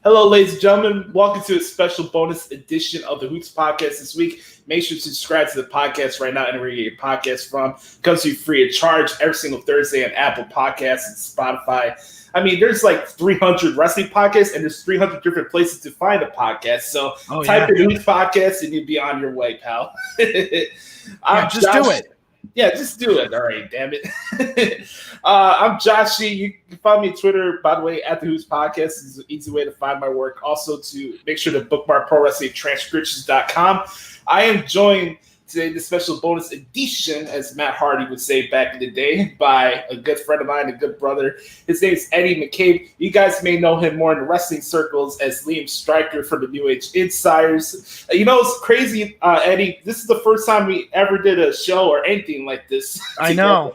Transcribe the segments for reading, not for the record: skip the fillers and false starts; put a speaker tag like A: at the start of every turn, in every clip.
A: Hello, ladies and gentlemen. Welcome to a special bonus edition of the Hoots Podcast this week. Make sure to subscribe to the podcast right now, anywhere you get your podcast from. It comes to you free of charge every single Thursday on Apple Podcasts and Spotify. I mean, there's like 300 wrestling podcasts, and there's 300 different places to find a podcast. So type in Hoots Podcast, and you'll be on your way, pal.
B: Do it.
A: Yeah, just do it. All right, damn it. I'm Josh. You can find me on Twitter, by the way, at the Who's Podcast. It's an easy way to find my work. Also, to make sure to bookmark ProWrestlingTranscriptions.com. I am joined today, the special bonus edition, as Matt Hardy would say back in the day, by a good friend of mine, a good brother. His name is Eddie McCabe. You guys may know him more in the wrestling circles as Liam Stryker from the New Age Insiders. You know, it's crazy, Eddie. This is the first time we ever did a show or anything like this.
B: I know.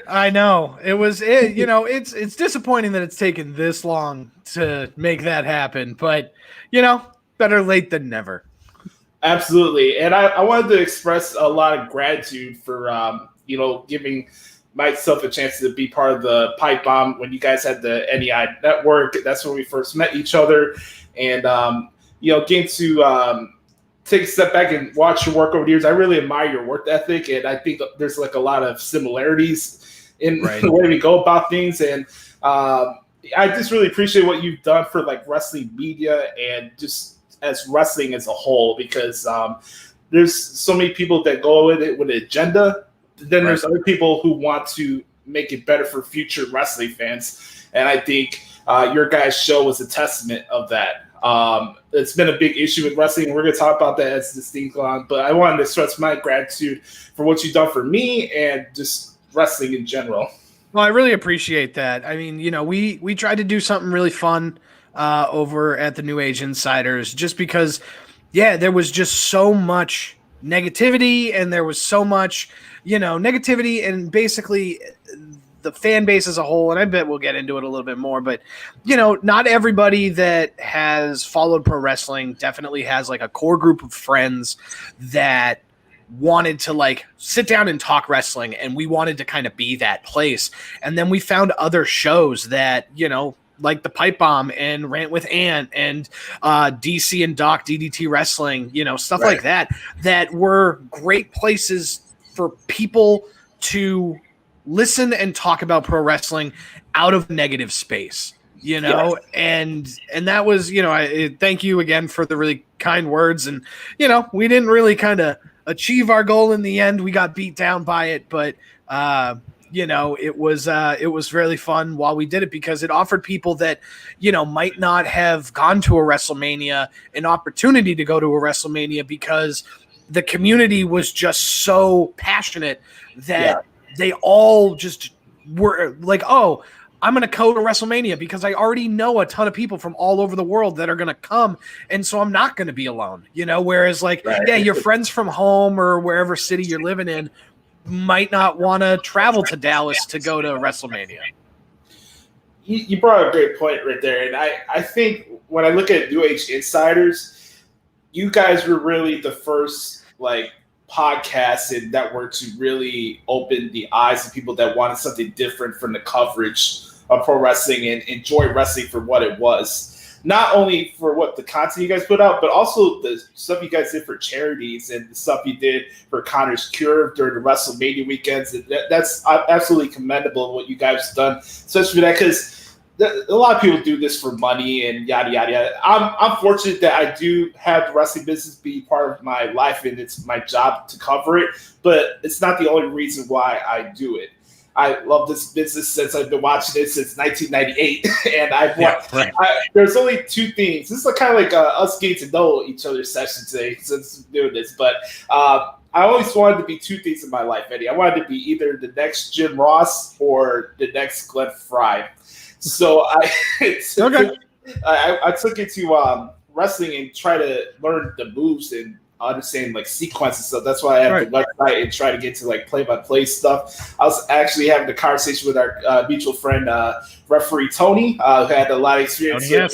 B: I know. It's disappointing that it's taken this long to make that happen, but, better late than never.
A: Absolutely. And I wanted to express a lot of gratitude for, giving myself a chance to be part of the Pipe Bomb when you guys had the NEI network. That's when we first met each other. And, getting to take a step back and watch your work over the years, I really admire your work ethic. And I think there's like a lot of similarities in the way we go about things. And I just really appreciate what you've done for like wrestling media and just as wrestling as a whole, because there's so many people that go with it with an agenda. Then there's other people who want to make it better for future wrestling fans. And I think your guys' show was a testament of that. It's been a big issue with wrestling. We're going to talk about that as this thing goes on. But I wanted to express my gratitude for what you've done for me and just wrestling in general.
B: Well, I really appreciate that. I mean, we tried to do something really fun over at the New Age Insiders, just because, there was just so much negativity, and there was so much, negativity, and basically the fan base as a whole, and I bet we'll get into it a little bit more, but, not everybody that has followed pro wrestling definitely has like a core group of friends that wanted to like sit down and talk wrestling, and we wanted to kind of be that place. And then we found other shows that, like the Pipe Bomb and Rant with Ant and DC and Doc DDT Wrestling, stuff like that were great places for people to listen and talk about pro wrestling out of negative space, and that was, I thank you again for the really kind words. And, we didn't really kind of achieve our goal in the end. We got beat down by it, but, it was really fun while we did it, because it offered people that, might not have gone to a WrestleMania an opportunity to go to a WrestleMania, because the community was just so passionate that they all just were like, oh, I'm going to go to WrestleMania because I already know a ton of people from all over the world that are going to come. And so I'm not going to be alone, whereas like, your friends from home or wherever city you're living in might not want to travel to Dallas to go to WrestleMania.
A: You brought up a great point right there. And I think when I look at New Age Insiders, you guys were really the first like podcast and network to really open the eyes of people that wanted something different from the coverage of pro wrestling and enjoy wrestling for what it was. Not only for what the content you guys put out, but also the stuff you guys did for charities and the stuff you did for Connor's Cure during the WrestleMania weekends. That's absolutely commendable what you guys have done, especially for that, because a lot of people do this for money and yada, yada, yada. I'm fortunate that I do have the wrestling business be part of my life, and it's my job to cover it, but it's not the only reason why I do it. I love this business since I've been watching it since 1998, and there's only two things. This is kind of like us getting to know each other's session today since doing this, but I always wanted to be two things in my life, Eddie. I wanted to be either the next Jim Ross or the next Glenn Fry. So I took it to wrestling and try to learn the moves and understand like sequences. So that's why I have the website and try to get to like play-by-play stuff. I was actually having a conversation with our mutual friend, referee Tony, who had a lot of experience with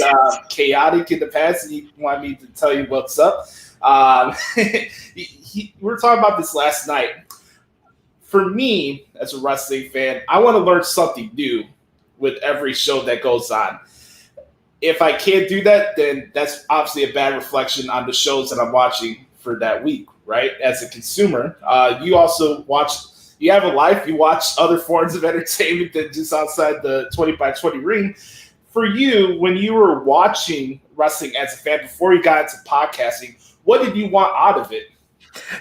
A: Chaotic in the past, and he wanted me to tell you what's up. We were talking about this last night. For me, as a wrestling fan, I want to learn something new with every show that goes on. if I can't do that, then that's obviously a bad reflection on the shows that I'm watching for that week, right? As a consumer, you also watch. You have a life. You watch other forms of entertainment than just outside the 20x20 ring. For you, when you were watching wrestling as a fan before you got into podcasting, what did you want out of it?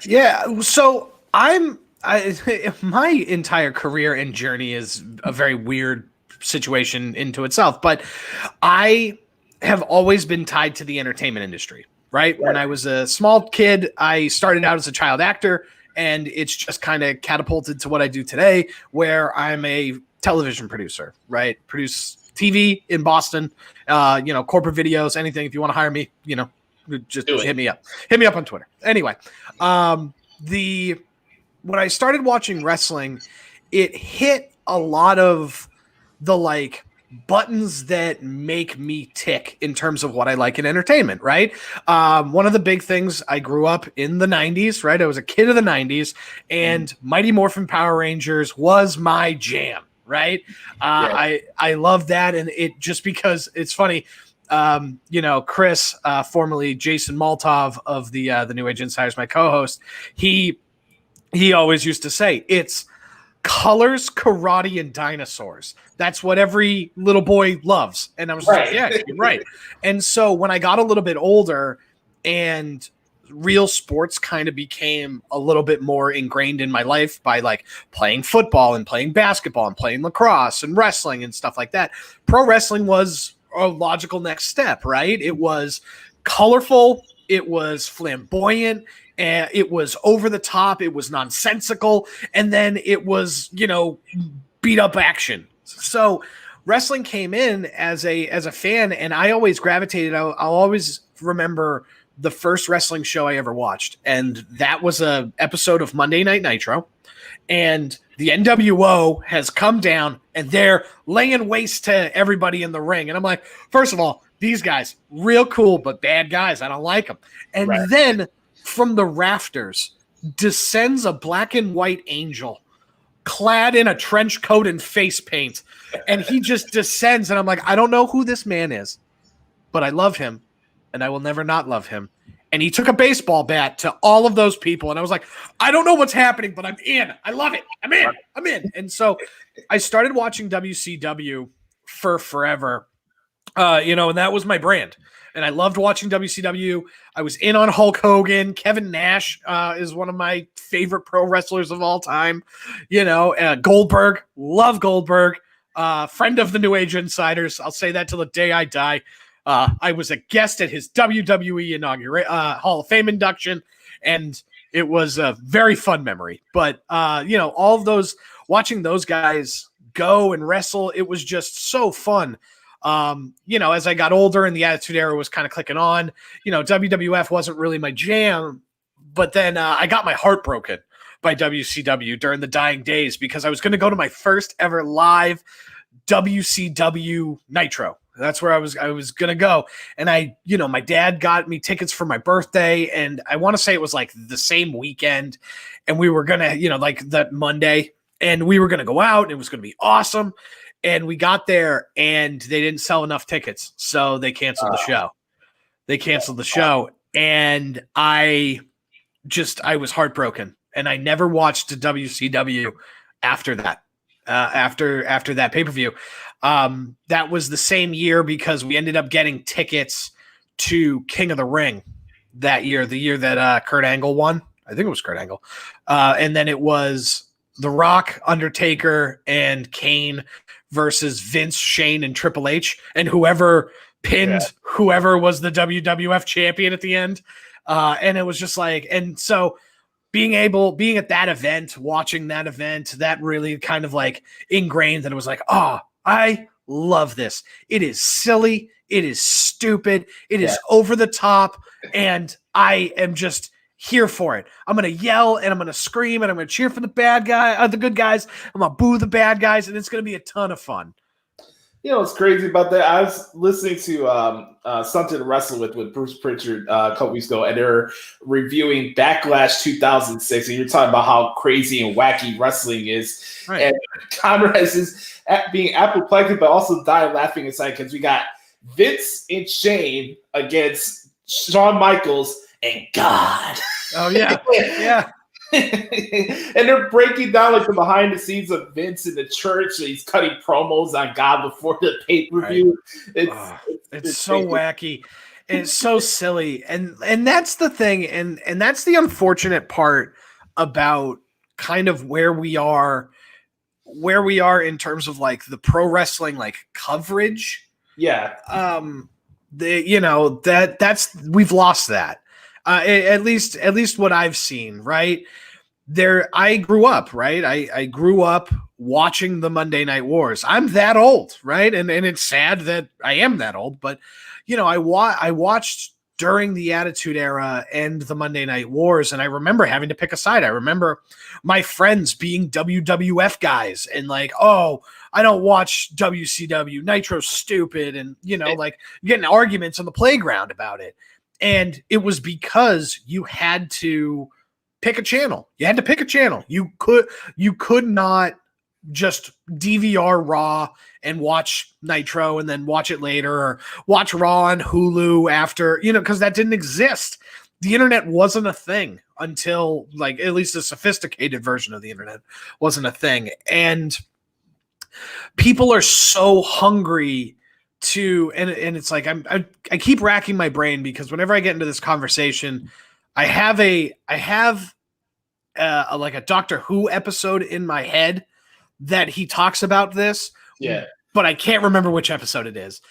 B: Yeah, so my entire career and journey is a very weird situation into itself, but I have always been tied to the entertainment industry, right? When I was a small kid, I started out as a child actor, and it's just kind of catapulted to what I do today, where I'm a television producer, right? Produce TV in Boston, corporate videos, anything. If you want to hire me, just hit me up. Hit me up on Twitter. Anyway, when I started watching wrestling, it hit a lot of the buttons that make me tick in terms of what I like in entertainment, right? One of the big things, I grew up in the 90s, right? I was a kid of the 90s, and Mighty Morphin Power Rangers was my jam, right? I love that, and it just because it's funny. Chris, formerly Jason Maltov of the New Age Insiders, my co-host, he always used to say, it's colors, karate, and dinosaurs. That's what every little boy loves. And I was like, yeah, you're right. And so when I got a little bit older and real sports kind of became a little bit more ingrained in my life by playing football and playing basketball and playing lacrosse and wrestling and stuff like that, pro wrestling was a logical next step, right? It was colorful, it was flamboyant, and it was over the top, it was nonsensical, and then it was, beat up action. So wrestling came in as a fan, and I always gravitated. I'll always remember the first wrestling show I ever watched, and that was a episode of Monday Night Nitro, and the NWO has come down, and they're laying waste to everybody in the ring. And I'm like, first of all, these guys, real cool, but bad guys. I don't like them. And then from the rafters descends a black and white angel clad in a trench coat and face paint. And he just descends. And I'm like, I don't know who this man is, but I love him, and I will never not love him. And he took a baseball bat to all of those people. And I was like, I don't know what's happening, but I'm in. I love it. I'm in. And so I started watching WCW for forever, and that was my brand. And I loved watching WCW. I was in on Hulk Hogan. Kevin Nash is one of my favorite pro wrestlers of all time. Goldberg, love Goldberg. Friend of the New Age Insiders. I'll say that till the day I die. I was a guest at his WWE Hall of Fame induction, and it was a very fun memory. But, all of those, watching those guys go and wrestle, it was just so fun. As I got older and the Attitude Era was kind of clicking on, WWF wasn't really my jam, but then I got my heart broken by WCW during the dying days because I was going to go to my first ever live WCW Nitro. That's where I was going to go. And my dad got me tickets for my birthday. And I want to say it was the same weekend. And we were going to, that Monday, and we were going to go out, and it was going to be awesome. And we got there, and they didn't sell enough tickets. So they canceled the show. And I was heartbroken. And I never watched WCW after that. After that pay-per-view. That was the same year because we ended up getting tickets to King of the Ring that year, the year that Kurt Angle won. I think it was Kurt Angle. And then it was The Rock, Undertaker, and Kane versus Vince, Shane, and Triple H, and whoever pinned whoever was the WWF champion at the end. And it was just and so being at that event, watching that event, that really kind of ingrained that it was I love this. It is silly. It is stupid. It is over the top. And I am just here for it. I'm going to yell and I'm going to scream and I'm going to cheer for the good guys. I'm going to boo the bad guys. And it's going to be a ton of fun.
A: What's crazy about that? I was listening to Something to Wrestle with Bruce Pritchard a couple weeks ago, and they were reviewing Backlash 2006, and you're talking about how crazy and wacky wrestling is. Right. And Conrad is being apoplectic, but also dying laughing inside because we got Vince and Shane against Shawn Michaels and God.
B: Oh yeah, yeah.
A: And they're breaking down like the behind the scenes of Vince in the church. And he's cutting promos on God before the pay-per-view.
B: It's so wacky. It's so silly. And that's the thing. And that's the unfortunate part about kind of where we are in terms of like the pro wrestling like coverage.
A: Yeah.
B: That's we've lost that. At least what I've seen, right? I grew up, right? I grew up watching the Monday Night Wars. I'm that old, right? And it's sad that I am that old, but I watched during the Attitude Era and the Monday Night Wars, and I remember having to pick a side. I remember my friends being WWF guys and like, oh, I don't watch WCW. Nitro's stupid, and like getting arguments on the playground about it. And it was because you had to pick a channel. You had to pick a channel. You could not just DVR Raw and watch Nitro and then watch it later, or watch Raw on Hulu after, because that didn't exist. The internet wasn't a thing until like at least a sophisticated version of the internet wasn't a thing. And people are so hungry to, and it's like I keep racking my brain because whenever I get into this conversation, I have like a Doctor Who episode in my head that he talks about this.
A: Yeah.
B: But I can't remember which episode it is.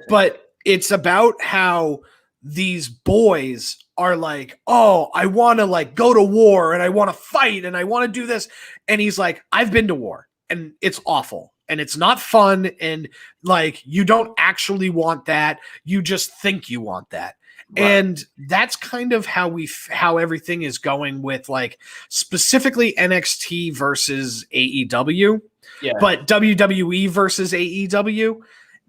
B: But it's about how these boys are like, oh, I want to like go to war and I want to fight and I want to do this. And he's like, I've been to war and it's awful. And it's not fun. And like, you don't actually want that. You just think you want that. Right. And that's kind of how everything is going with like specifically NXT versus AEW, but WWE versus AEW.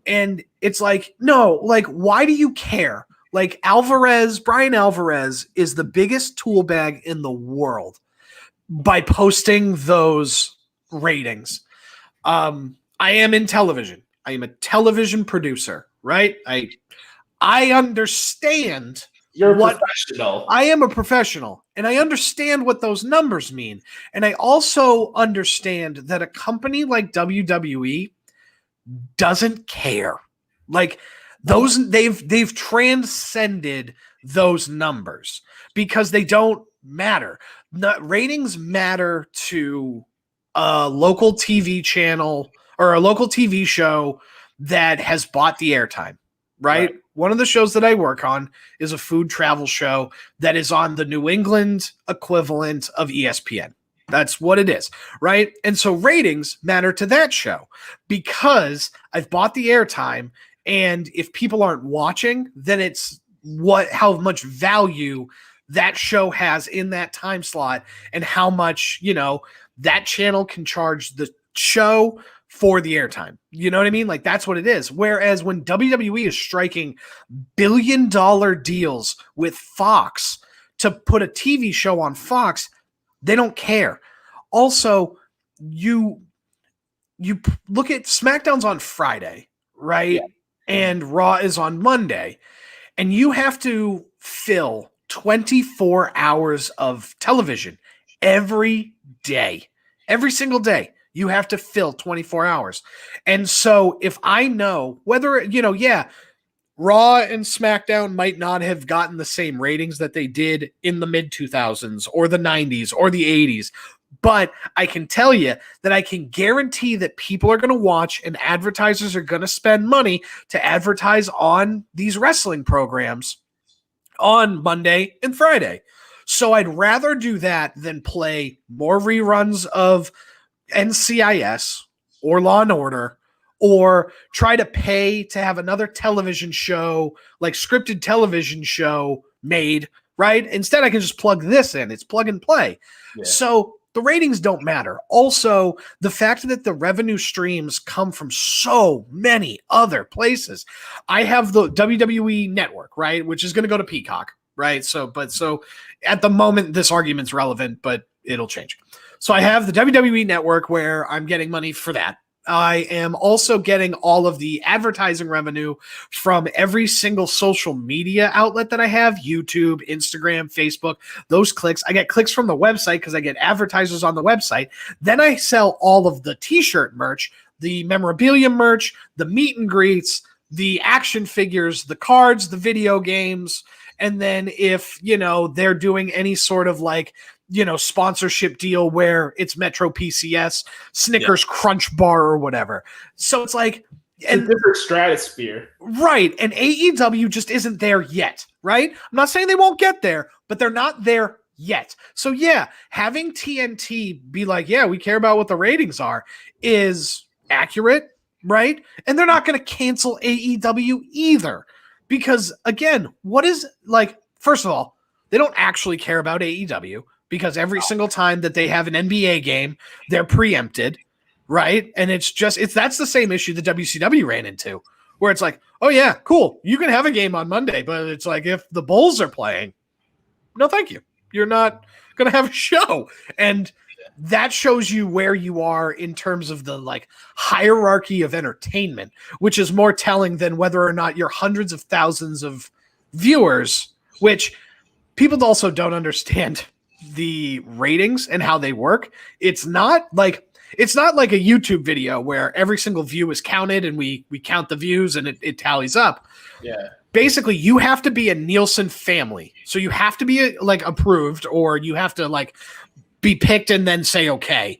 B: And it's like, no, like, why do you care? Like Brian Alvarez is the biggest tool bag in the world by posting those ratings. I am in television. I am a television producer, right? I understand.
A: You're a professional.
B: I am a professional, and I understand what those numbers mean. And I also understand that a company like WWE doesn't care. Like they've transcended those numbers because they don't matter. Ratings matter to a local TV channel or a local TV show that has bought the airtime, right? One of the shows that I work on is a food travel show that is on the New England equivalent of ESPN. That's what it is, right? And so ratings matter to that show because I've bought the airtime, and if people aren't watching, then it's how much value that show has in that time slot and how much, that channel can charge the show for the airtime. You know what I mean? Like that's what it is. Whereas when WWE is striking billion-dollar deals with Fox to put a TV show on Fox, they don't care. Also, you look at SmackDown's on Friday, right? Yeah. And Raw is on Monday. And you have to fill 24 hours of television every day. Every single day. You have to fill 24 hours. And so if I know whether, Raw and SmackDown might not have gotten the same ratings that they did in the mid-2000s or the 90s or the 80s, but I can tell you that I can guarantee that people are going to watch and advertisers are going to spend money to advertise on these wrestling programs on Monday and Friday. So I'd rather do that than play more reruns of NCIS or Law and Order, or try to pay to have another television show, like scripted television show made, right? Instead, I can just plug this in. It's plug and play. Yeah. So the ratings don't matter. Also, the fact that the revenue streams come from so many other places. I have the WWE Network, right? Which is going to go to Peacock, right? So at the moment, this argument's relevant, but it'll change. So I have the WWE Network where I'm getting money for that. I am also getting all of the advertising revenue from every single social media outlet that I have, YouTube, Instagram, Facebook, those clicks. I get clicks from the website because I get advertisers on the website. Then I sell all of the t-shirt merch, the memorabilia merch, the meet and greets, the action figures, the cards, the video games. And then if, they're doing any sort of sponsorship deal where it's Metro PCS, Snickers Crunch Bar or whatever. So it's like
A: a different stratosphere.
B: Right. And AEW just isn't there yet, right? I'm not saying they won't get there, but they're not there yet. So yeah, having TNT be like, yeah, we care about what the ratings are is accurate, right? And they're not going to cancel AEW either. Because again, first of all, they don't actually care about AEW. Because every single time that they have an NBA game, they're preempted, right? And that's the same issue the WCW ran into, where it's like, oh yeah, cool, you can have a game on Monday, but it's like if the Bulls are playing, no thank you. You're not going to have a show. And that shows you where you are in terms of the hierarchy of entertainment, which is more telling than whether or not you're hundreds of thousands of viewers, which people also don't understand the ratings and how they work. It's not like a YouTube video where every single view is counted and we count the views and it tallies up.
A: Yeah.
B: Basically, you have to be a Nielsen family. So you have to be approved, or you have to be picked and then say okay.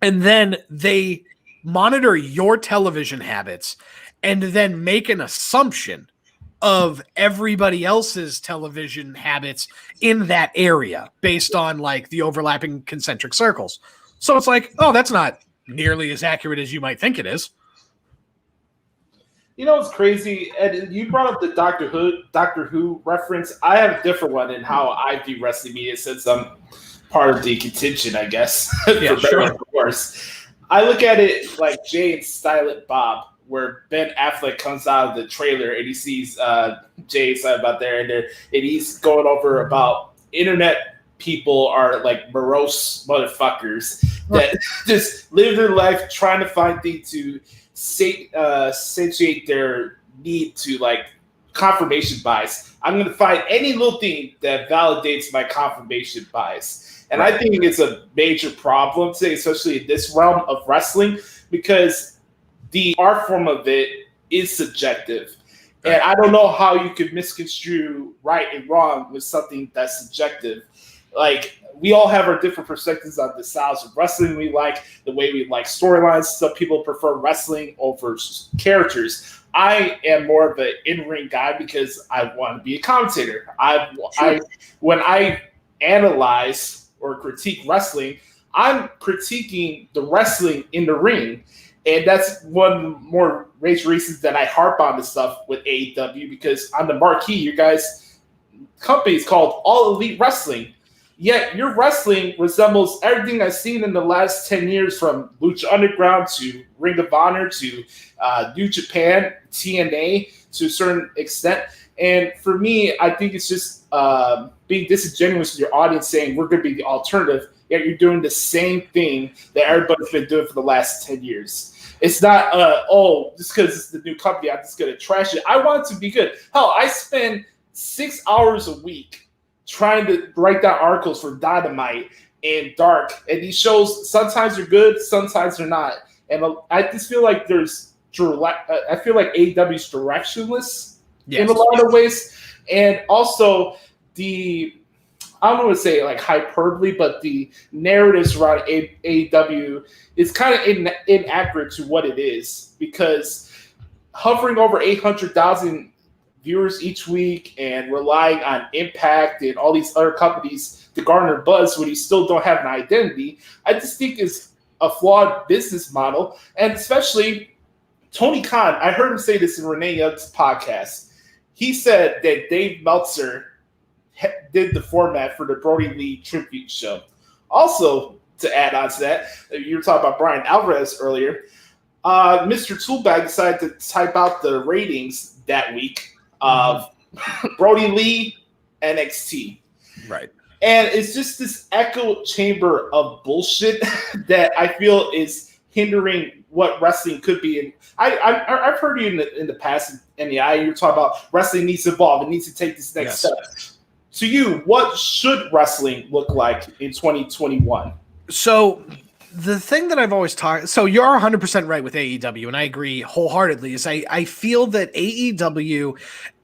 B: And then they monitor your television habits and then make an assumption of everybody else's television habits in that area based on the overlapping concentric circles. So it's oh, that's not nearly as accurate as you might think it is.
A: It's crazy. Ed, you brought up the Doctor Who reference. I have a different one in how I view wrestling media since I'm part of the contingent, I guess.
B: Yeah,
A: for better or worse. I look at it like Jay and Silent Bob, where Ben Affleck comes out of the trailer and he sees Jay Silent Bob there, and he's going over about internet people are morose motherfuckers that just live their life trying to find things to satiate their need to confirmation bias. I'm going to find any little thing that validates my confirmation bias. And I think it's a major problem today, especially in this realm of wrestling, because the art form of it is subjective. And I don't know how you could misconstrue right and wrong with something that's subjective. We all have our different perspectives on the styles of wrestling we like, the way we like storylines. Some people prefer wrestling over characters. I am more of an in-ring guy because I want to be a commentator. When I analyze or critique wrestling, I'm critiquing the wrestling in the ring. And that's one of the more major reasons that I harp on this stuff with AEW, because on the marquee, your guys' company is called All Elite Wrestling. Yet your wrestling resembles everything I've seen in the last 10 years, from Lucha Underground to Ring of Honor to New Japan, TNA to a certain extent. And for me, I think it's just being disingenuous with your audience, saying we're going to be the alternative, yet you're doing the same thing that everybody's been doing for the last 10 years. It's not, just because it's the new company, I'm just going to trash it. I want it to be good. Hell, I spend 6 hours a week trying to write down articles for Dynamite and Dark. And these shows, sometimes they're good, sometimes they're not. And I just feel like I feel like AEW's directionless in a lot of ways. And also I don't want to say hyperbole, but the narratives around AEW is kind of inaccurate to what it is, because hovering over 800,000 viewers each week and relying on Impact and all these other companies to garner buzz when you still don't have an identity, I just think is a flawed business model. And especially Tony Khan, I heard him say this in Renee Young's podcast. He said that Dave Meltzer did the format for the Brody Lee tribute show. Also, to add on to that, you were talking about Brian Alvarez earlier. Mr. Toolbag decided to type out the ratings that week of Brody Lee NXT.
B: Right.
A: And it's just this echo chamber of bullshit that I feel is hindering what wrestling could be. And I've heard you in the past, and you're talking about wrestling needs to evolve. It needs to take this next step. To you, what should wrestling look like in 2021?
B: So the thing that I've always talked, so you're 100% right with AEW, and I agree wholeheartedly, is I feel that AEW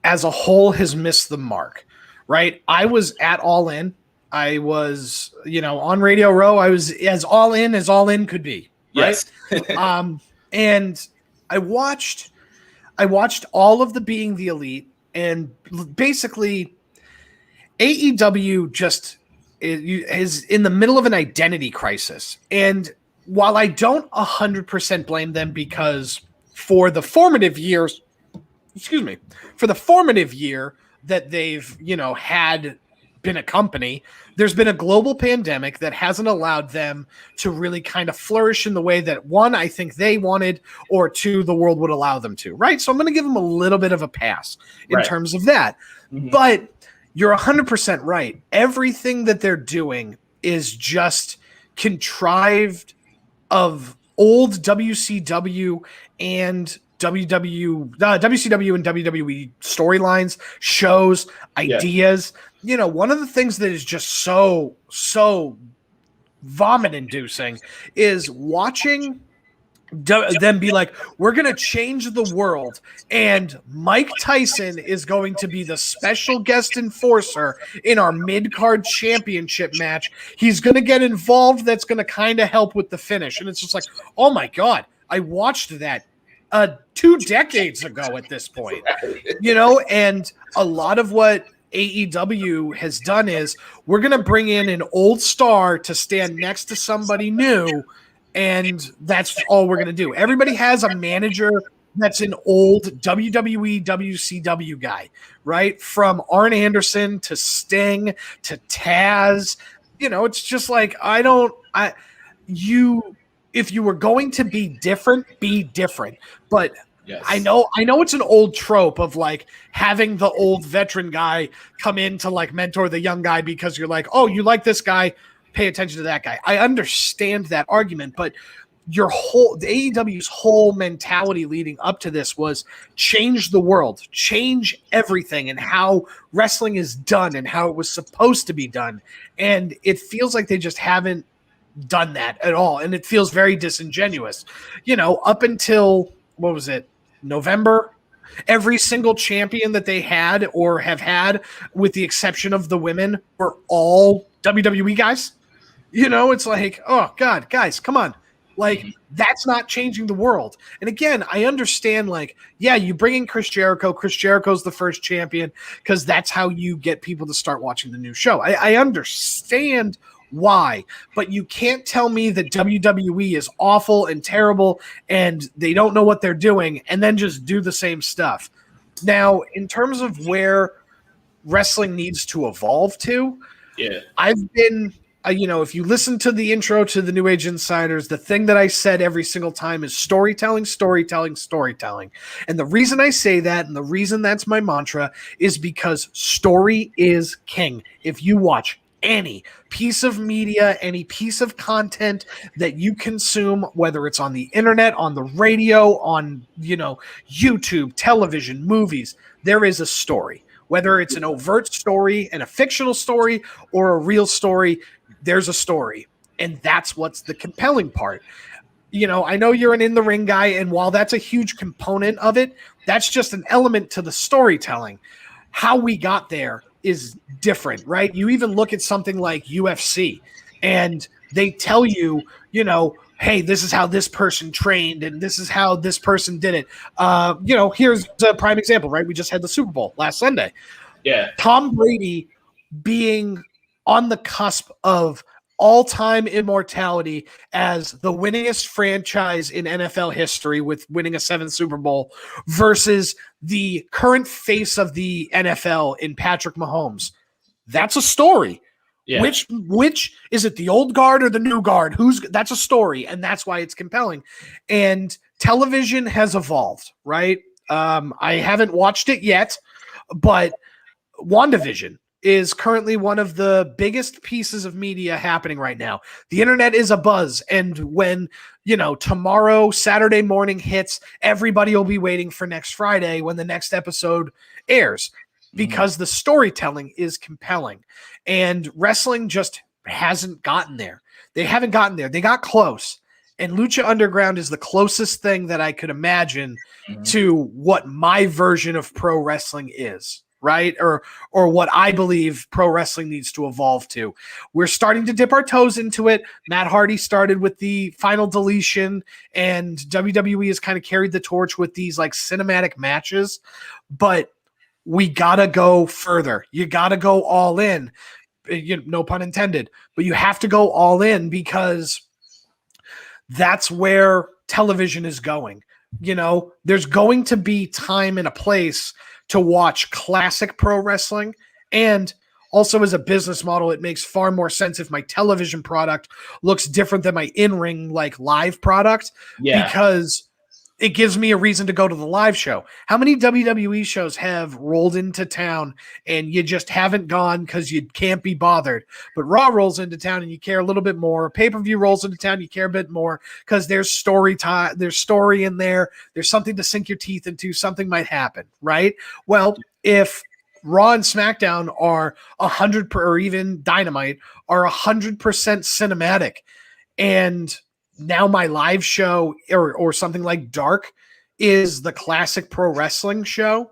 B: as a whole has missed the mark, right? I was at All In. I was, on Radio Row. I was as all in could be, right?
A: Yes.
B: And I watched all of the Being the Elite, and basically AEW just is in the middle of an identity crisis. And while I don't 100% blame them, because for the formative year that they've, had been a company, there's been a global pandemic that hasn't allowed them to really kind of flourish in the way that, one, I think they wanted, or two, the world would allow them to, right? So I'm going to give them a little bit of a pass in terms of that. Mm-hmm. But you're 100% right. Everything that they're doing is just contrived of old WCW and WCW and WWE storylines, shows, ideas. One of the things that is just so vomit-inducing is watching them be like, we're going to change the world, and Mike Tyson is going to be the special guest enforcer in our mid-card championship match. He's going to get involved. That's going to kind of help with the finish. And it's just like, oh my God, I watched that 2 decades ago at this point, and a lot of what AEW has done is, we're going to bring in an old star to stand next to somebody new, and that's all we're going to do. Everybody has a manager that's an old WWE, WCW guy, right? From Arn Anderson to Sting to Taz. It's just like, if you were going to be different, be different. But yes. I know it's an old trope of like having the old veteran guy come in to like mentor the young guy, because you're like, oh, you like this guy, pay attention to that guy. I understand that argument, but the AEW's whole mentality leading up to this was change the world, change everything, and how wrestling is done and how it was supposed to be done. And it feels like they just haven't done that at all. And it feels very disingenuous. Up until, what was it, November, every single champion that they had or have had, with the exception of the women, were all WWE guys. It's like, oh God, guys, come on. Like, that's not changing the world. And again, I understand, like, yeah, you bring in Chris Jericho. Chris Jericho's the first champion because that's how you get people to start watching the new show. I understand why, but you can't tell me that WWE is awful and terrible and they don't know what they're doing and then just do the same stuff. Now, in terms of where wrestling needs to evolve to, I've been, if you listen to the intro to the New Age Insiders, the thing that I said every single time is storytelling, storytelling, storytelling. And the reason I say that, and the reason that's my mantra, is because story is king. If you watch any piece of media, any piece of content that you consume, whether it's on the internet, on the radio, on, YouTube, television, movies, there is a story. Whether it's an overt story and a fictional story or a real story, there's a story. And that's what's the compelling part. I know you're an in-the-ring guy, and while that's a huge component of it, that's just an element to the storytelling. How we got there is different, right? You even look at something like UFC, and they tell you, hey, this is how this person trained, and this is how this person did it. Here's a prime example, right? We just had the Super Bowl last Sunday.
A: Yeah.
B: Tom Brady being on the cusp of all-time immortality as the winningest franchise in NFL history with winning a 7th Super Bowl versus the current face of the NFL in Patrick Mahomes. That's a story. Yeah. Which is it, the old guard or the new guard? That's a story, and that's why it's compelling. And television has evolved, right? I haven't watched it yet, but WandaVision, is currently one of the biggest pieces of media happening right now. The internet is abuzz, and when tomorrow Saturday morning hits, everybody will be waiting for next Friday when the next episode airs, because the storytelling is compelling, and wrestling just hasn't gotten there. They haven't gotten there. They got close, and Lucha Underground is the closest thing that I could imagine to what my version of pro wrestling is. Right? Or what I believe pro wrestling needs to evolve to. We're starting to dip our toes into it. Matt Hardy started with the Final Deletion, and WWE has kind of carried the torch with these like cinematic matches, but we gotta go further. You gotta go all in. No pun intended, but you have to go all in, because that's where television is going. There's going to be time and a place to watch classic pro wrestling, and also as a business model, it makes far more sense if my television product looks different than my in-ring like live product, because it gives me a reason to go to the live show. How many WWE shows have rolled into town and you just haven't gone because you can't be bothered? But Raw rolls into town and you care a little bit more. Pay-per-view rolls into town, you care a bit more because there's story time, there's story in there. There's something to sink your teeth into. Something might happen, right? Well, if Raw and SmackDown are 100%, or even Dynamite are 100% cinematic, and now my live show or something like Dark is the classic pro wrestling show,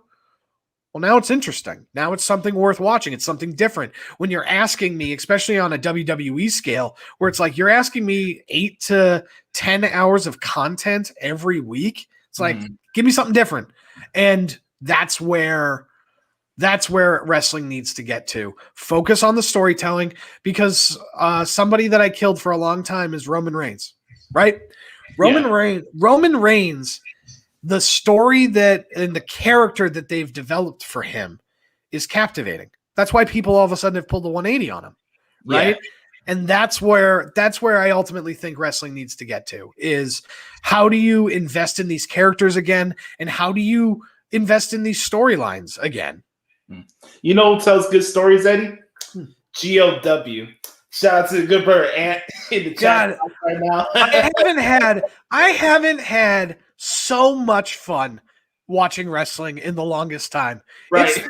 B: well, now it's interesting. Now it's something worth watching. It's something different. When you're asking me, especially on a WWE scale, where it's like you're asking me 8 to 10 hours of content every week, it's like, give me something different. And that's where wrestling needs to get to. Focus on the storytelling, because somebody that I killed for a long time is Roman Reigns. Right? Roman Reigns, the story that and the character that they've developed for him is captivating. That's why people all of a sudden have pulled the 180 on him. Right? Yeah. And that's where I ultimately think wrestling needs to get to, is how do you invest in these characters again, and how do you invest in these storylines again?
C: You know who tells good stories, Eddie? GOW. Shout out to the good brother Ant in the chat right now.
B: I haven't had so much fun watching wrestling in the longest time.
C: Right.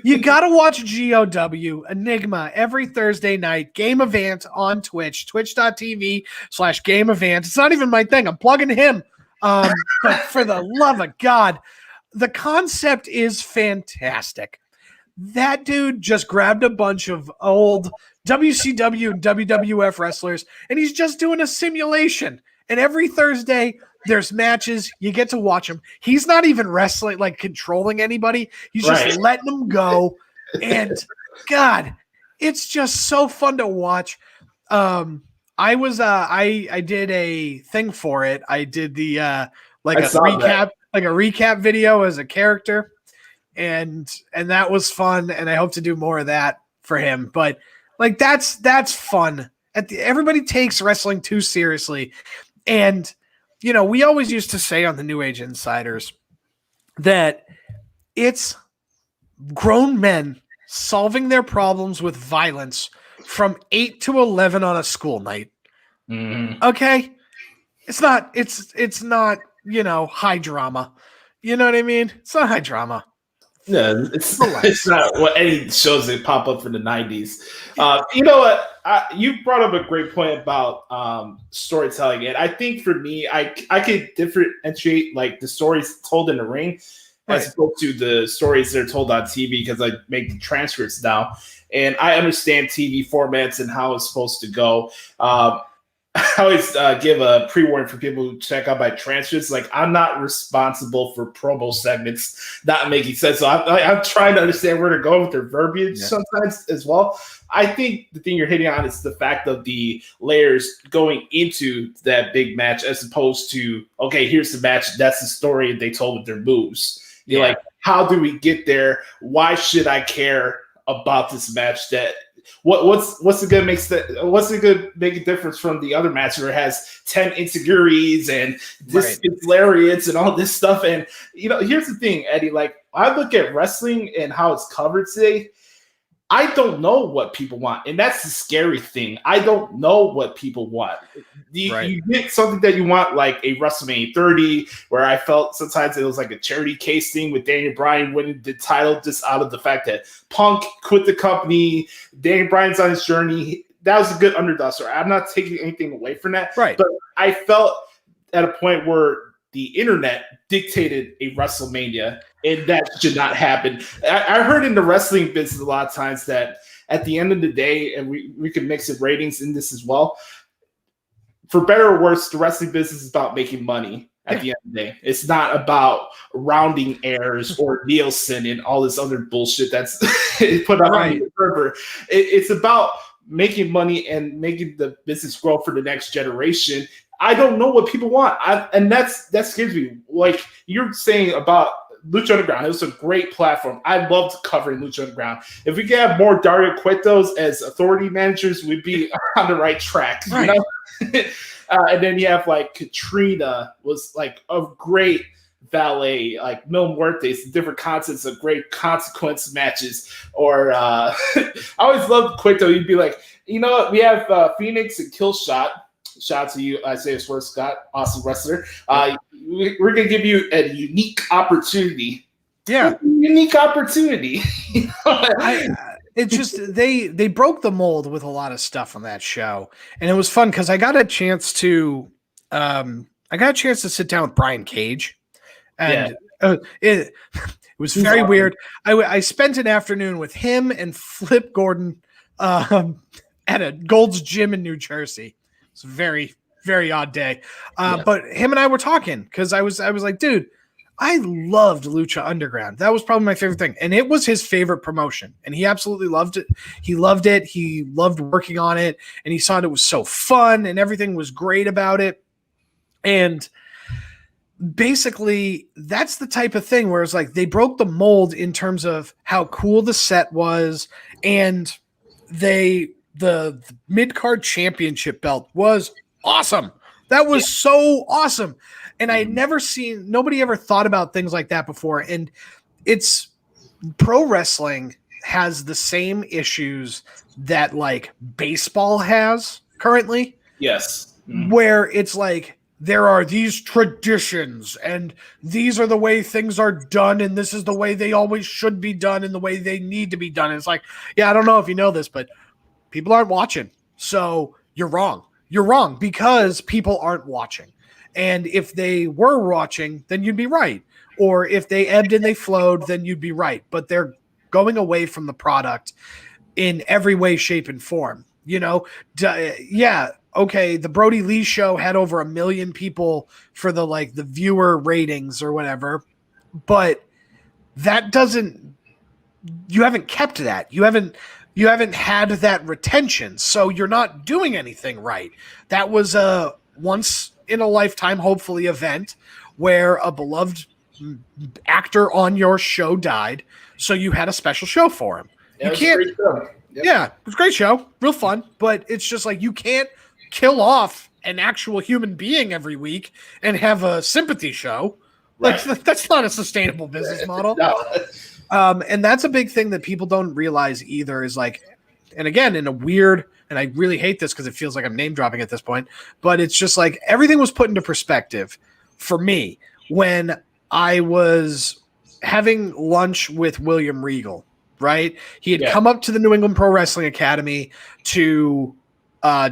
B: You got to watch GOW Enigma every Thursday night. Game Event on Twitch, twitch.tv/Game Event. It's not even my thing. I'm plugging him. But for the love of God, the concept is fantastic. That dude just grabbed a bunch of old WCW and WWF wrestlers, and he's just doing a simulation. And every Thursday, there's matches. You get to watch him. He's not even wrestling, like controlling anybody. He's just letting them go. And God, it's just so fun to watch. I did a thing for it. I did the a recap video as a character. And that was fun, and I hope to do more of that for him. But like that's fun. Everybody takes wrestling too seriously, and we always used to say on the New Age Insiders that it's grown men solving their problems with violence from 8 to 11 on a school night. Okay, it's not high drama. You know what I mean? It's not high drama.
C: No, it's not what any shows that pop up from the 90s. You know what? You brought up a great point about storytelling. And I think for me, I could differentiate like the stories told in the ring as opposed to the stories that are told on TV, because I make the transcripts now. And I understand TV formats and how it's supposed to go. I always give a pre-warning for people who check out my transcripts. Like, I'm not responsible for promo segments not making sense. So I'm trying to understand where to go with their verbiage sometimes as well. I think the thing you're hitting on is the fact of the layers going into that big match, as opposed to, okay, here's the match. That's the story they told with their moves. You're like, how do we get there? Why should I care about this match? That what's it gonna make a difference from the other match where it has 10 insecurities and this lariats and all this stuff? And here's the thing, Eddie, like I look at wrestling and how it's covered today, I don't know what people want, and that's the scary thing. I don't know what people want. You get something that you want, like a WrestleMania 30, where I felt sometimes it was like a charity case thing with Daniel Bryan winning the title just out of the fact that Punk quit the company, Daniel Bryan's on his journey. That was a good underdog story. I'm not taking anything away from that,
B: right?
C: But I felt at a point where the internet dictated a WrestleMania, and that should not happen. I heard in the wrestling business a lot of times that at the end of the day, and we could mix in ratings in this as well, for better or worse, the wrestling business is about making money at the end of the day. It's not about rounding errors or Nielsen and all this other bullshit that's put on the server. It's about making money and making the business grow for the next generation. I don't know what people want. And that scares me. Like you're saying about Lucha Underground, it was a great platform. I loved covering Lucha Underground. If we could have more Dario Cuetos as authority managers, we'd be on the right track. You know? And then you have like Katrina was like a great valet, like Mil Muertes, different concepts of great consequence matches. Or I always loved Cueto. You'd be like, you know what? We have Phoenix and Killshot. Shout out to you, Isaiah Swerve Scott, awesome wrestler. We're going to give you a unique opportunity.
B: Yeah.
C: Unique opportunity.
B: It's just they broke the mold with a lot of stuff on that show. And it was fun because I got a chance to sit down with Brian Cage. And it was very weird. I spent an afternoon with him and Flip Gordon at a Gold's Gym in New Jersey. It's a very, very odd day. But him and I were talking because I was like, dude, I loved Lucha Underground. That was probably my favorite thing. And it was his favorite promotion. And he absolutely loved it. He loved it. He loved working on it. And he thought it was so fun and everything was great about it. And basically, that's the type of thing where it's like they broke the mold in terms of how cool the set was. And the mid-card championship belt was awesome. That was so awesome. And I had never seen, nobody ever thought about things like that before. And it's pro wrestling has the same issues that like baseball has currently.
C: Yes.
B: Where it's like, there are these traditions and these are the way things are done. And this is the way they always should be done and the way they need to be done. And it's like, yeah, I don't know if you know this, but people aren't watching. So you're wrong. You're wrong because people aren't watching. And if they were watching, then you'd be right. Or if they ebbed and they flowed, then you'd be right. But they're going away from the product in every way, shape, and form. You know, okay, the Brody Lee show had over 1 million people for the viewer ratings or whatever. But that doesn't, you haven't kept that. You haven't had that retention. So you're not doing anything right. That was a once in a lifetime, hopefully, event where a beloved actor on your show died. So you had a special show for him.
C: Yeah, you can't.
B: Yeah, it was a great show. Real fun. But it's just like you can't kill off an actual human being every week and have a sympathy show. Right. That's not a sustainable business model.
C: No.
B: And that's a big thing that people don't realize either is like, and again, in a weird, and I really hate this because it feels like I'm name dropping at this point, but it's just like everything was put into perspective for me when I was having lunch with William Regal, right? He had come up to the New England Pro Wrestling Academy to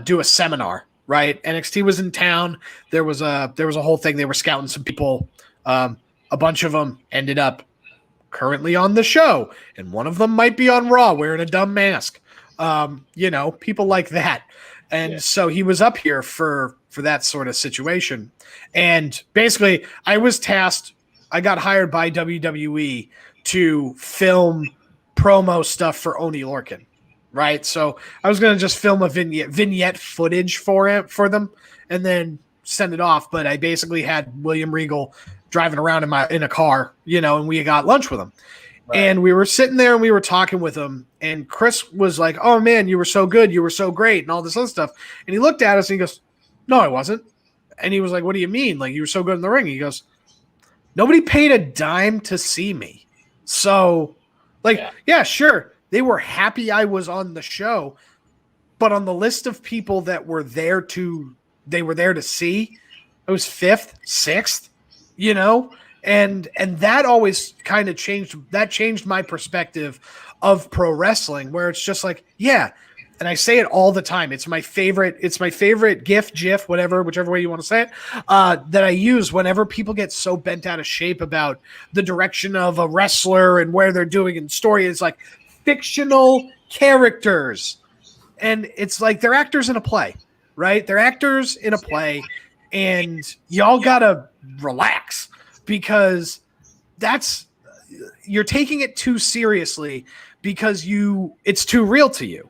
B: do a seminar, right? NXT was in town. There was a whole thing. They were scouting some people. A bunch of them ended up currently on the show, and one of them might be on Raw wearing a dumb mask. People like that. And so he was up here for that sort of situation. And basically I got hired by WWE to film promo stuff for Oney Lorcan. Right. So I was going to just film a vignette footage for them and then send it off. But I basically had William Regal driving around in a car, and we got lunch with him. Right. And we were sitting there and we were talking with him, and Chris was like, "Oh man, you were so good. You were so great," and all this other stuff. And he looked at us and he goes, "No, I wasn't." And he was like, "What do you mean? Like, you were so good in the ring?" He goes, "Nobody paid a dime to see me. So yeah, sure. They were happy I was on the show, but on the list of people that were there to see, I was 5th, 6th, you know? And that always kind of changed my perspective of pro wrestling, where it's just like, yeah, and I say it all the time. It's my favorite GIF, whichever way you want to say it, that I use whenever people get so bent out of shape about the direction of a wrestler and where they're doing in story. It's like fictional characters. And it's like they're actors in a play, right? They're actors in a play, and y'all gotta relax, because you're taking it too seriously, because it's too real to you.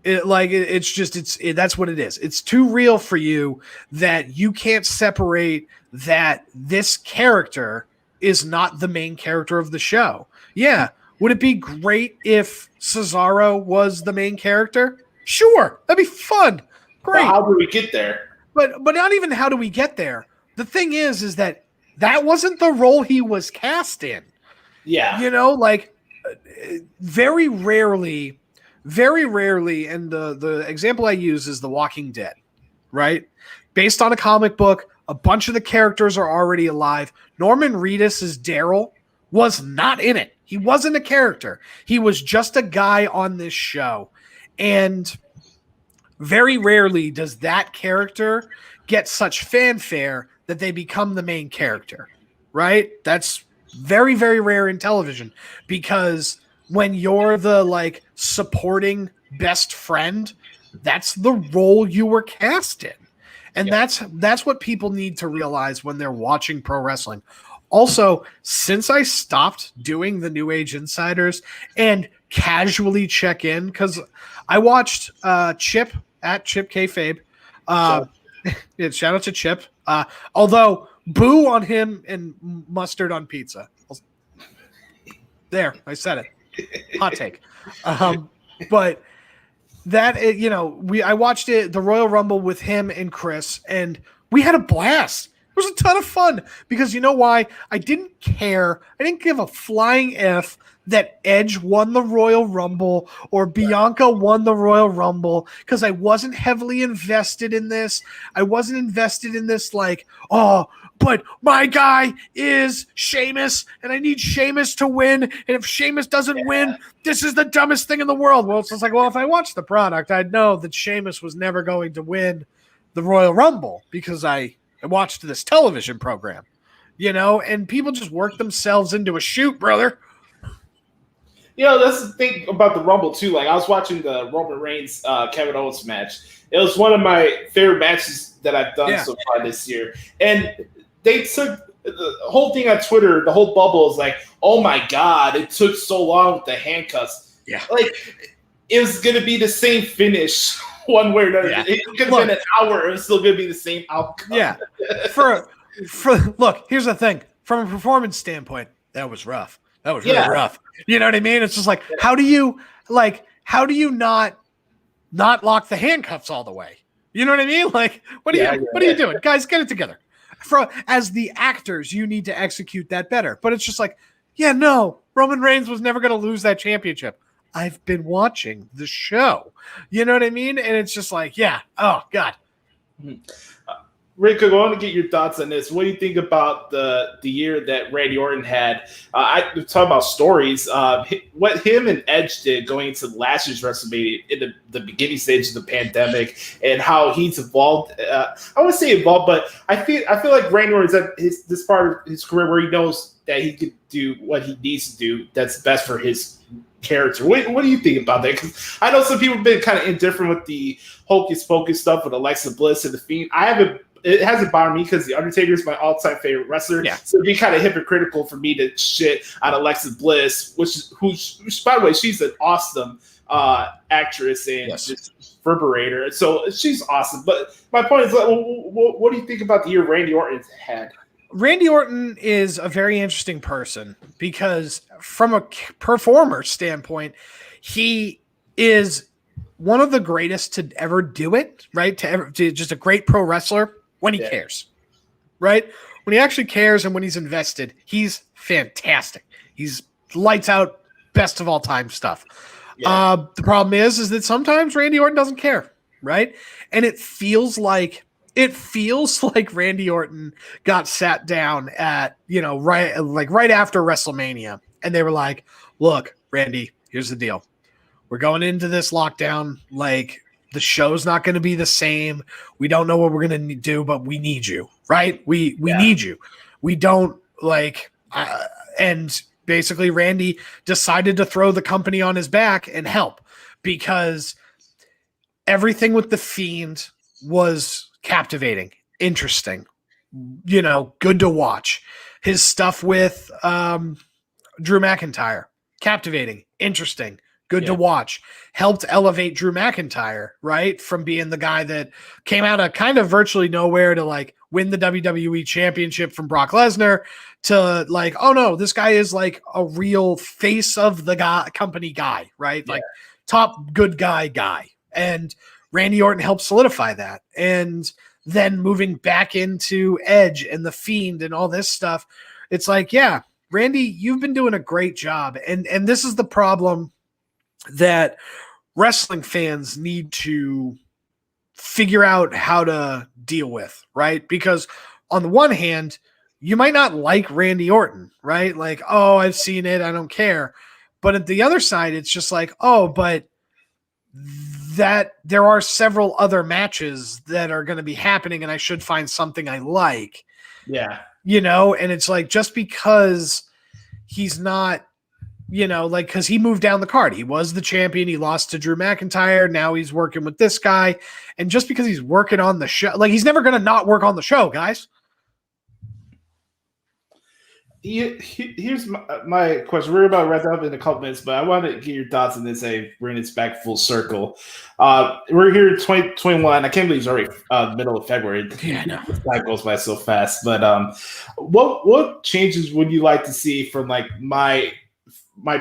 B: That's what it is. It's too real for you that you can't separate that this character is not the main character of the show. Yeah. Would it be great if Cesaro was the main character? Sure. That'd be fun. Great.
A: But how do we get there?
B: But not even how do we get there. The thing is that wasn't the role he was cast in.
A: Yeah.
B: You know, like very rarely, and the example I use is The Walking Dead, right? Based on a comic book, a bunch of the characters are already alive. Norman Reedus' Daryl was not in it. He wasn't a character. He was just a guy on this show. And very rarely does that character get such fanfare that they become the main character, right? That's very, very rare in television, because when you're the like supporting best friend, that's the role you were cast in. And that's what people need to realize when they're watching pro wrestling. Also, since I stopped doing the New Age Insiders and casually check in, because I watched Chip at Chip Kayfabe. Shout out to Chip. Although boo on him and mustard on pizza. There, I said it. Hot take. But that, I watched the Royal Rumble with him and Chris, and we had a blast. It was a ton of fun, because you know why? I didn't care. I didn't give a flying F that Edge won the Royal Rumble or Bianca won the Royal Rumble, because I wasn't heavily invested in this. I wasn't invested in this like, oh, but my guy is Sheamus, and I need Sheamus to win, and if Sheamus doesn't win, this is the dumbest thing in the world. Well, it's just like, well, if I watched the product, I'd know that Sheamus was never going to win the Royal Rumble, because I watched this television program, and people just work themselves into a shoot, brother.
A: That's the thing about the Rumble too. Like, I was watching the Roman Reigns Kevin Owens match. It was one of my favorite matches that I've done so far this year. And they took the whole thing on Twitter, the whole bubble is like, oh my God, it took so long with the handcuffs.
B: Yeah.
A: Like, it was going to be the same finish one way or another. Yeah. It could have been an hour. It was still going to be the same outcome.
B: Yeah. Look, here's the thing. From a performance standpoint, that was rough. That was really rough. You know what I mean? It's just like, how do you not lock the handcuffs all the way? You know what I mean? Like, what are you doing? Guys, get it together. As the actors, you need to execute that better. But it's just like, Roman Reigns was never going to lose that championship. I've been watching the show. You know what I mean? And it's just like, oh, God.
A: Rick, I want to get your thoughts on this. What do you think about the year that Randy Orton had? I talk about stories. What him and Edge did going into last year's WrestleMania in the beginning stage of the pandemic, and how he's evolved. I wouldn't say evolved, but I feel like Randy Orton's at this part of his career where he knows that he could do what he needs to do that's best for his character. What do you think about that? Because I know some people have been kind of indifferent with the hocus pocus stuff with Alexa Bliss and the Fiend. It hasn't bothered me because The Undertaker is my all-time favorite wrestler. Yeah. So it'd be kind of hypocritical for me to shit on Alexa Bliss, which by the way, she's an awesome actress and just reverberator. So she's awesome. But my point is, what do you think about the year Randy Orton had?
B: Randy Orton is a very interesting person because from a performer standpoint, he is one of the greatest to ever do it, right? To just a great pro wrestler when he cares, right? When he actually cares and when he's invested, he's fantastic. He's lights out, best of all time stuff.
C: Yeah.
B: The problem is that sometimes Randy Orton doesn't care, right? And it feels like Randy Orton got sat down at, right after WrestleMania, and they were like, "Look, Randy, here's the deal. We're going into this lockdown. Like, the show's not going to be the same. We don't know what we're going to do, but we need you, right? We need you. We don't and basically Randy decided to throw the company on his back and help, because everything with The Fiend was captivating, interesting, good to watch. His stuff with Drew McIntyre, captivating, interesting, good to watch. Helped elevate Drew McIntyre, right? From being the guy that came out of kind of virtually nowhere to like win the WWE championship from Brock Lesnar to like, oh no, this guy is like a real face of the company guy, right? Like top good guy. And Randy Orton helped solidify that. And then moving back into Edge and The Fiend and all this stuff, it's like, yeah, Randy, you've been doing a great job. And this is the problem that wrestling fans need to figure out how to deal with, right? Because on the one hand, you might not like Randy Orton, right? Like, oh, I've seen it, I don't care. But at the other side, it's just like, oh, but that there are several other matches that are going to be happening and I should find something I like.
C: Yeah.
B: And it's like, just because he's not, because he moved down the card. He was the champion. He lost to Drew McIntyre. Now he's working with this guy. And just because he's working on the show, like, he's never going to not work on the show, guys.
C: Here's my question. We're about to wrap up in a couple minutes, but I want to get your thoughts on this. Bring this back full circle. We're here in 2021. I can't believe it's already the middle of February.
B: Yeah, I know.
C: That goes by so fast. But what changes would you like to see from like my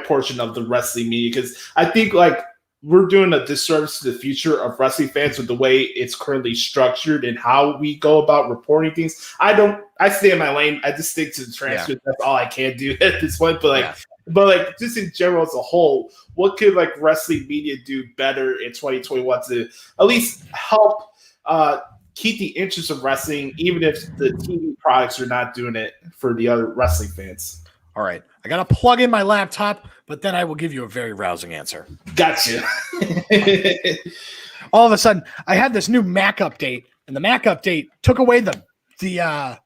C: portion of the wrestling media? Because I think like we're doing a disservice to the future of wrestling fans with the way it's currently structured and how we go about reporting things. I stay in my lane. I just stick to the transcript. Yeah. That's all I can do at this point. But just in general as a whole, what could like wrestling media do better in 2021 to at least help keep the interest of wrestling, even if the TV products are not doing it for the other wrestling fans?
B: All right. I got to plug in my laptop, but then I will give you a very rousing answer.
C: Gotcha.
B: All of a sudden, I had this new Mac update, and the Mac update took away the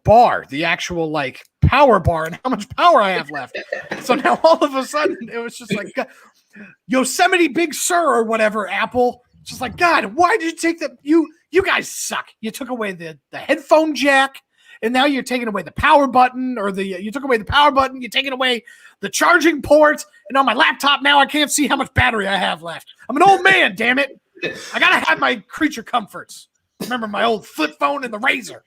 B: bar, the actual like power bar, and how much power I have left. So now all of a sudden, it was just like Yosemite Big Sur or whatever, Apple. Just like, God, why did you take that? You guys suck. You took away the headphone jack. And now you're taking away the power button, or you took away the power button. You're taking away the charging port. And on my laptop now, I can't see how much battery I have left. I'm an old man, damn it. I got to have my creature comforts. Remember my old flip phone and the razor.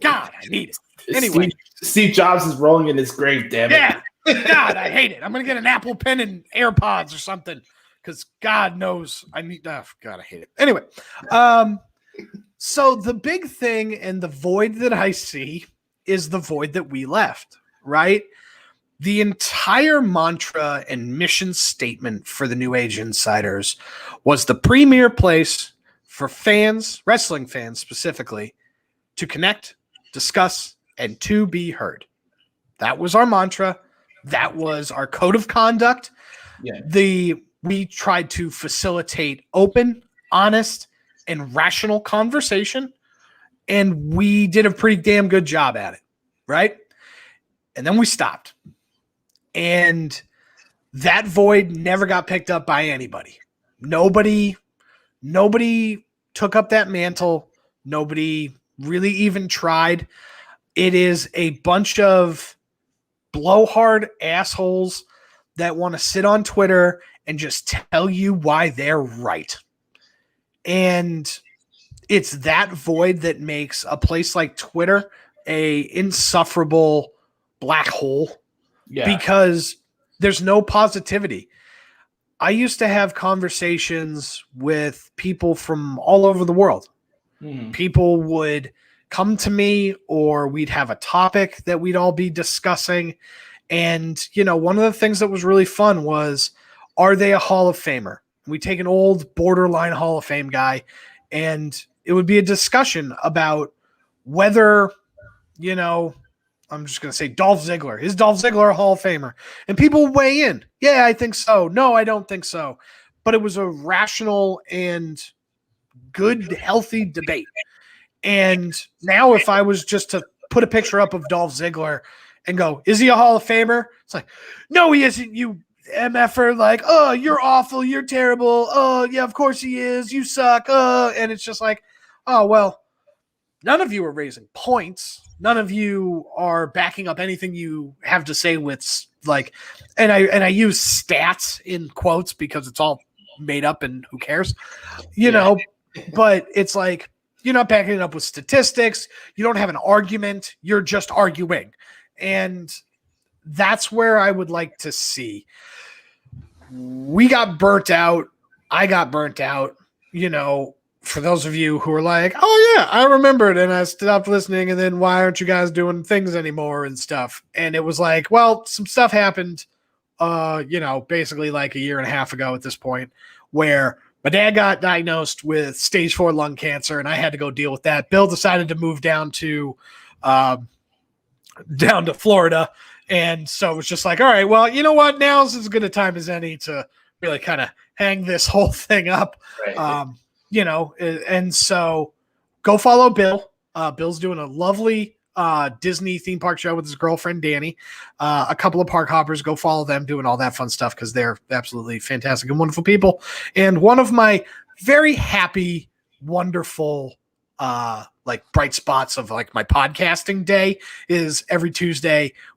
B: God, I need it. Anyway.
C: Steve Jobs is rolling in his grave, damn it.
B: Yeah. God, I hate it. I'm going to get an Apple Pen and AirPods or something, because God knows I need – God, I hate it. Anyway. So the big thing and the void that I see is the void that we left, right? The entire mantra and mission statement for the New Age Insiders was the premier place for fans, wrestling fans specifically, to connect, discuss, and to be heard. That was our mantra. That was our code of conduct. Yeah. We tried to facilitate open, honest, and rational conversation, and we did a pretty damn good job at it, right? And then we stopped, and that void never got picked up by anybody. Nobody took up that mantle. Nobody really even tried. It is a bunch of blowhard assholes that want to sit on Twitter and just tell you why they're right. And it's that void that makes a place like Twitter a insufferable black hole, because there's no positivity. I used to have conversations with people from all over the world. Mm-hmm. People would come to me, or we'd have a topic that we'd all be discussing. And, one of the things that was really fun was are they a Hall of Famer? We take an old borderline Hall of Fame guy, and it would be a discussion about whether, I'm just going to say Dolph Ziggler. Is Dolph Ziggler a Hall of Famer? And people weigh in. Yeah, I think so. No, I don't think so. But it was a rational and good, healthy debate. And now if I was just to put a picture up of Dolph Ziggler and go, is he a Hall of Famer? It's like, no, he isn't, you MFer. Like, oh, you're awful. You're terrible. Oh, yeah, of course he is. You suck. And it's just like, oh, well, none of you are raising points. None of you are backing up anything you have to say with like, and I use stats in quotes because it's all made up and who cares, but it's like, you're not backing it up with statistics. You don't have an argument. You're just arguing. And that's where I would like to see. We got burnt out. I got burnt out, for those of you who are like, oh yeah, I remembered and I stopped listening. And then why aren't you guys doing things anymore and stuff? And it was like, well, some stuff happened, basically like a year and a half ago at this point, where my dad got diagnosed with stage 4 lung cancer and I had to go deal with that. Bill decided to move down to Florida. And so it was just like, all right, well, you know what? Now's as good a time as any to really kind of hang this whole thing up. Right. And so go follow Bill. Bill's doing a lovely Disney theme park show with his girlfriend, Danny. A couple of park hoppers, go follow them doing all that fun stuff because they're absolutely fantastic and wonderful people. And one of my very happy, wonderful, bright spots of like my podcasting day is every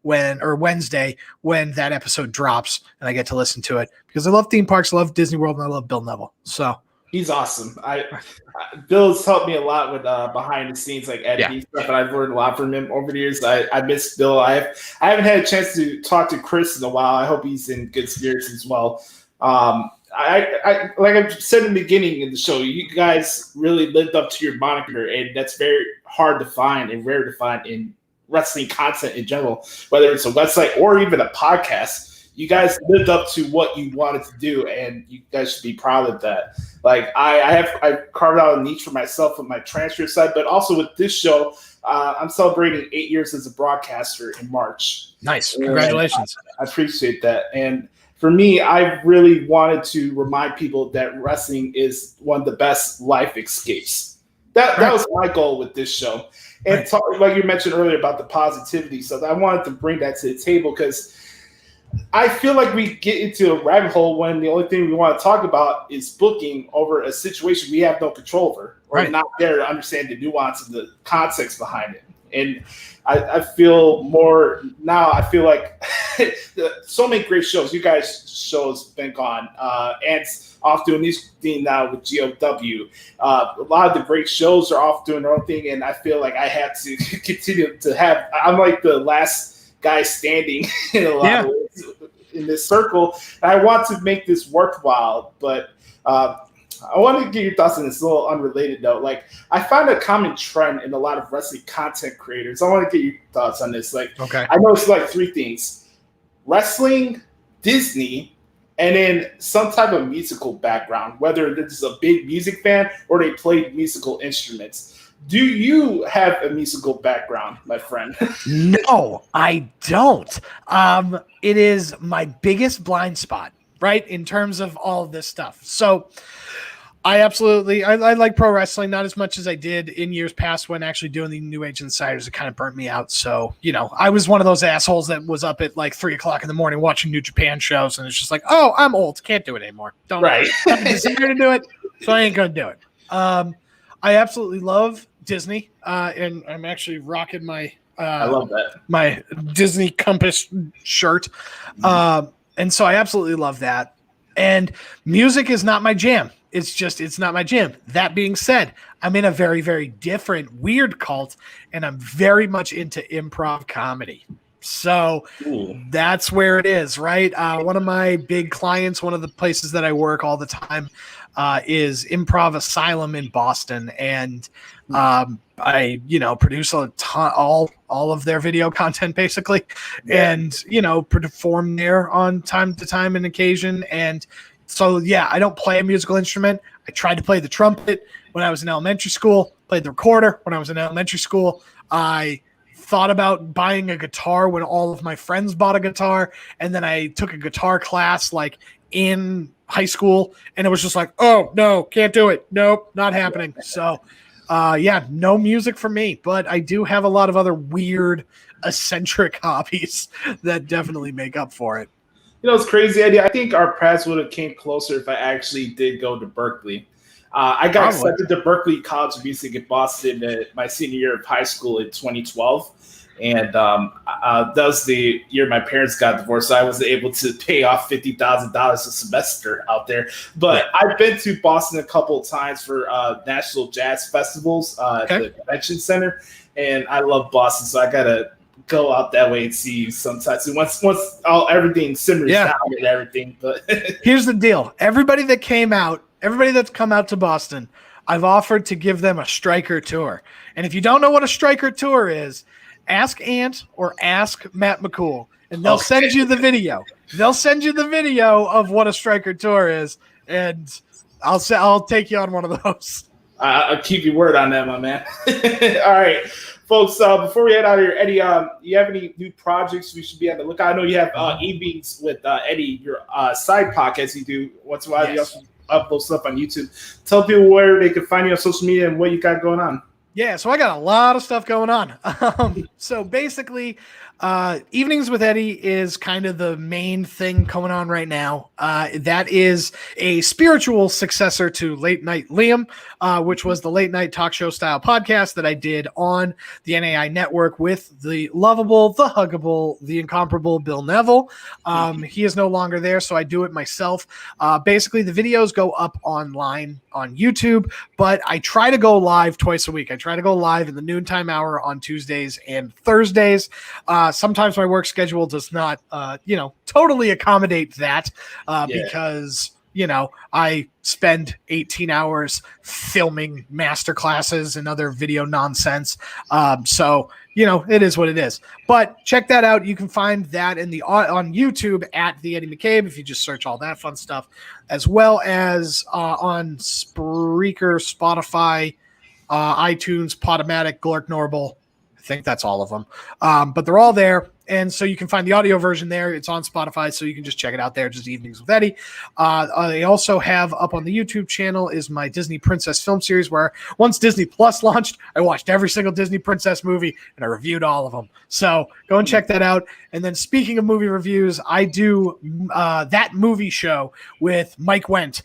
B: Wednesday when that episode drops and I get to listen to it because I love theme parks, I love Disney World, and I love Bill Neville. So
C: he's awesome. Bill's helped me a lot with behind the scenes, like editing stuff, and I've learned a lot from him over the years. I miss Bill. I haven't had a chance to talk to Chris in a while. I hope he's in good spirits as well. I like I said in the beginning of the show, you guys really lived up to your moniker, and that's very hard to find and rare to find in wrestling content in general, whether it's a website or even a podcast. You guys lived up to what you wanted to do, and you guys should be proud of that. Like I carved out a niche for myself with my transfer side, but also with this show, I'm celebrating 8 years as a broadcaster in March.
B: Nice, congratulations!
C: I appreciate that. And for me, I really wanted to remind people that wrestling is one of the best life escapes. That was my goal with this show. And like you mentioned earlier about the positivity, so I wanted to bring that to the table because I feel like we get into a rabbit hole when the only thing we want to talk about is booking over a situation we have no control over or not there to understand the nuance and the context behind it. And I feel more now. I feel like so many great shows. You guys' shows been gone. Ant's off doing his thing now with GOW. A lot of the great shows are off doing their own thing, and I feel like I have to continue to have. I'm like the last guy standing in a lot of ways in this circle. And I want to make this worthwhile, but I want to get your thoughts on this. A little unrelated though. Like I find a common trend in a lot of wrestling content creators. I want to get your thoughts on this. Like, I know it's like three things: wrestling, Disney, and then some type of musical background, whether this is a big music fan or they play musical instruments. Do you have a musical background, my friend?
B: No, I don't. It is my biggest blind spot, right, in terms of all of this stuff. So I like pro wrestling, not as much as I did in years past when actually doing the New Age Insiders. It kind of burnt me out. So, I was one of those assholes that was up at like 3:00 in the morning watching New Japan shows. And it's just like, oh, I'm old. Can't do it anymore. Don't have the desire to do it. So I ain't going to do it. I absolutely love Disney. And I'm actually rocking my,
C: I love that.
B: My Disney Compass shirt. And so I absolutely love that. And music is not my jam. It's not my jam. That being said, I'm in a very, very different weird cult, and I'm very much into improv comedy. So that's where it is, right? One of my big clients, one of the places that I work all the time, is Improv Asylum in Boston, and I produce a ton, all of their video content basically, and perform there on time to time and occasion. And so I don't play a musical instrument. I tried to play the trumpet when I was in elementary school, played the recorder when I was in elementary school. I thought about buying a guitar when all of my friends bought a guitar, and then I took a guitar class like in high school, and it was just like, oh no, can't do it. Nope, not happening. So no music for me, but I do have a lot of other weird eccentric hobbies that definitely make up for it.
C: It's crazy, Eddie. I think our paths would have came closer if I actually did go to Berkeley. I got accepted to Berkeley College of Music in Boston my senior year of high school in 2012. And that was the year my parents got divorced, so I wasn't able to pay off $50,000 a semester out there. But I've been to Boston a couple of times for national jazz festivals at the convention center, and I love Boston, so I got to go out that way and see you sometimes. And once everything simmers down and everything. But
B: here's the deal. Everybody that's come out to Boston, I've offered to give them a Stryker tour. And if you don't know what a Stryker tour is, ask Ant or ask Matt McCool, and they'll send you the video. They'll send you the video of what a Stryker tour is, and I'll take you on one of those.
C: I'll keep your word on that, my man. All right, folks, before we head out of here, Eddie, you have any new projects we should be on the lookout? I know you have evenings with Eddie, your side podcast you do once in a while. You also upload stuff on YouTube. Tell people where they can find you on social media and what you got going on.
B: Yeah, so I got a lot of stuff going on. So basically, Evenings with Eddie is kind of the main thing going on right now. That is a spiritual successor to Late Night Liam, which was the late night talk show style podcast that I did on the NAI network with the lovable, the huggable, the incomparable Bill Neville. He is no longer there, so I do it myself. Basically, the videos go up online on YouTube, but I try to go live twice a week. I try to go live in the noontime hour on Tuesdays and Thursdays. Sometimes my work schedule does not, totally accommodate that because, I spend 18 hours filming master classes and other video nonsense. So, it is what it is. But check that out. You can find that on YouTube at the Eddie McCabe if you just search all that fun stuff, as well as on Spreaker, Spotify, iTunes, Podomatic, Glurk Normal. I think that's all of them. But they're all there. And so you can find the audio version there. It's on Spotify, so you can just check it out there, just Evenings with Eddie. I also have up on the YouTube channel is my Disney Princess film series, where once Disney Plus launched, I watched every single Disney Princess movie, and I reviewed all of them. So go and check that out. And then speaking of movie reviews, I do That Movie Show with Mike Wendt.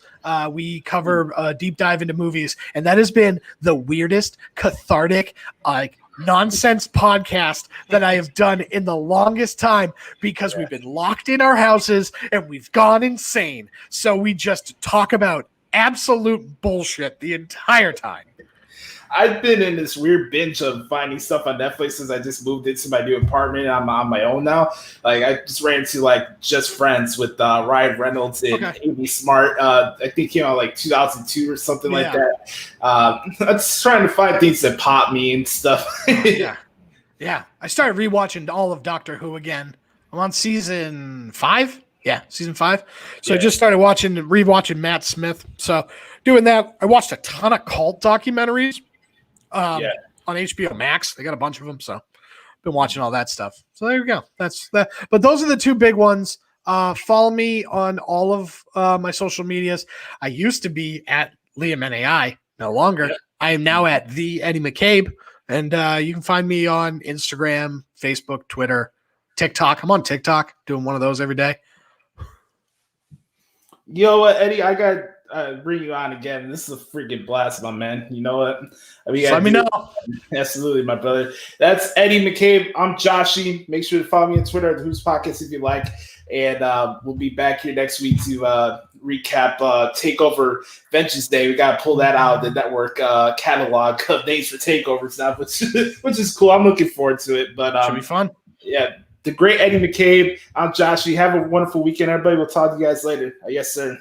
B: We cover a deep dive into movies, and that has been the weirdest, cathartic, nonsense podcast that I have done in the longest time, because we've been locked in our houses and we've gone insane. So we just talk about absolute bullshit the entire time.
C: I've been in this weird binge of finding stuff on Netflix since I just moved into my new apartment. I'm on my own now. I just ran into Just Friends with Ryan Reynolds and Amy Smart. I think it came out 2002 or something like that. I'm just trying to find things that pop me and stuff.
B: Yeah. I started rewatching all of Doctor Who again. I'm on season 5. Yeah, season 5. So I just started rewatching Matt Smith. So doing that. I watched a ton of cult documentaries. On HBO Max. They got a bunch of them, so been watching all that stuff. So there you go. That's that. But those are the two big ones. Follow me on all of my social medias. I used to be at Liam NAI, no longer. Yeah. I am now at the Eddie McCabe, and you can find me on Instagram, Facebook, Twitter, TikTok. I'm on TikTok, doing one of those every day.
C: You know what, Eddie? I got bring you on again. This is a freaking blast, my man. You know what?
B: Let me know.
C: Absolutely, my brother. That's Eddie McCabe. I'm Joshy. Make sure to follow me on Twitter at the Who's Podcast if you like. And we'll be back here next week to recap TakeOver Vengeance Day. We got to pull that out of the network catalog of names for takeovers now, which is cool. I'm looking forward to it. But
B: should be fun.
C: Yeah.
A: the great Eddie McCabe. I'm Josh. You have a wonderful weekend, everybody. We'll talk to you guys later. Yes, sir.